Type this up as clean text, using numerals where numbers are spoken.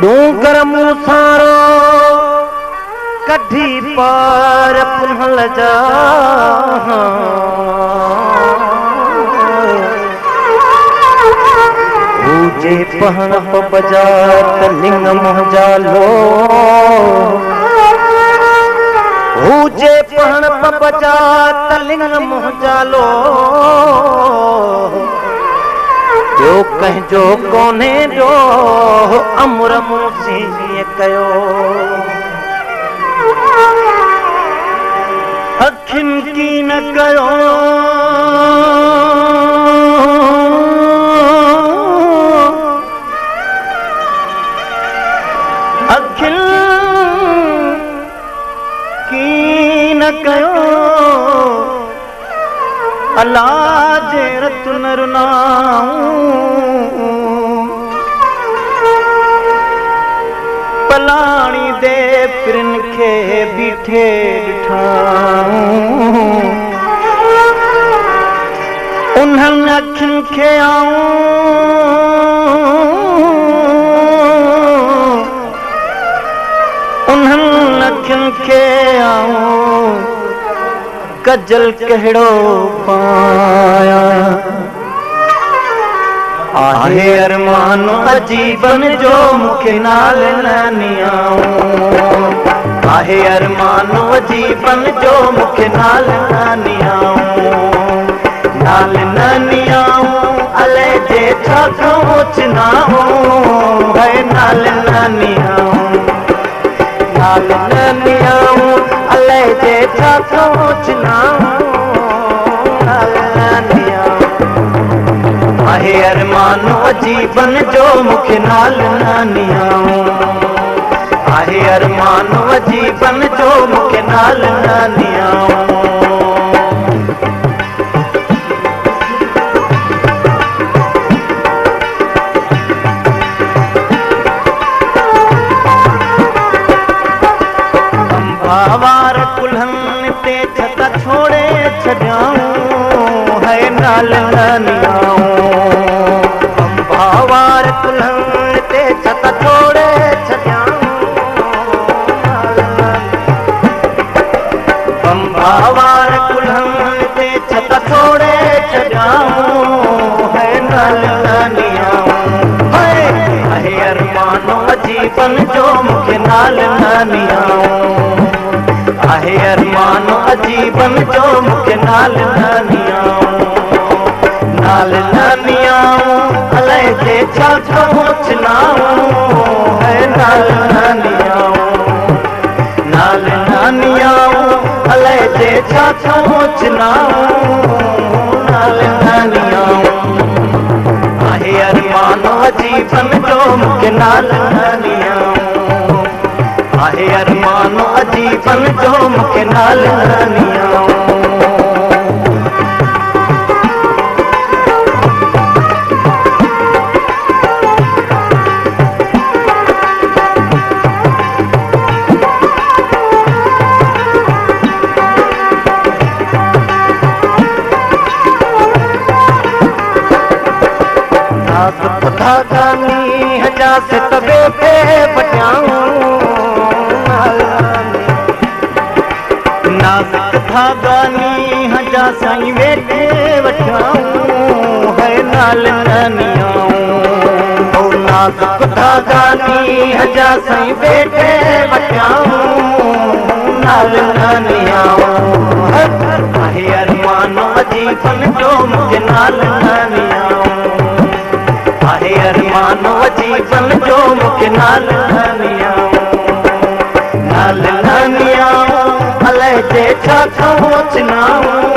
डूंगर मूसारो कढी पार पुनल जा ऊजे पहण बजा लिंग मोहजालो ऊजे पहण बजा लिंग मोहजालो जो कंहिंजो कोन्हे जो अमर मूसी कयो अखियुनि की न कयो अखियुनि की न कयो अल्लाह जे रत न रुनाऊं पलाणी दे फिरन खे बीठे ॾिठाऊं उन्हनि अखियुनि खे आऊं उन्हनि अखियुनि खे आऊं कजल कहिड़ो पाया आहे अरमान अजीबन जो मुखे नाल नानियाऊं आहे अरमान अजीबन जो मुखे नाल नानियाऊं नाल नानियाऊं अले जे छा सोचनाऊं है नाल नानियाऊं नाल नानियाऊं अले जे छा सोचनाऊं नाल नानियाऊं आहे अरमान अजीबन जो मुखे नाल नानियाऊं आहे अरमान अजीबन जो मुखे नाल नानियाऊं अंबावार कुल्हनि ते छत छोड़े छॾियाऊं है नाल नानियाऊं अंबावार कुल्हनि ते छत छोड़े छॾियाऊं अंबावार कुल्हनि ते छत छोड़े छॾियाऊं है नाल नानियाऊं आहे अरमान अजीबन जो मुखे नाल नानियाऊं आहे अरमान अजीबन जो मुखे नाल नानियाऊं नाल नानियाऊं अले जे छा सोचनाऊं है नाल नानियाऊं नाल नानियाऊं अले जे छा सोचनाऊं नाल नानियाऊं आहे अरमान अजीबन जो मुखे नाल नानियाऊं आहे अरमान अजीबन जो मुखे नाल नानियाऊं धागानी हजा से तबे पे बटियाऊं नाज़ुक धागानी हजा साईं वेठे वठाऊं है नाल नानियाऊं नाज़ुक धागानी हजा साईं वेठे वठाऊं नाल नानियाऊं आहे अरमान अजीबन जो मुखे नाल नानियाऊं आहे अरमान अजीबन जो मुखे नाल नानियाऊं नाल नानियाऊं अले जे छा सोचनाऊं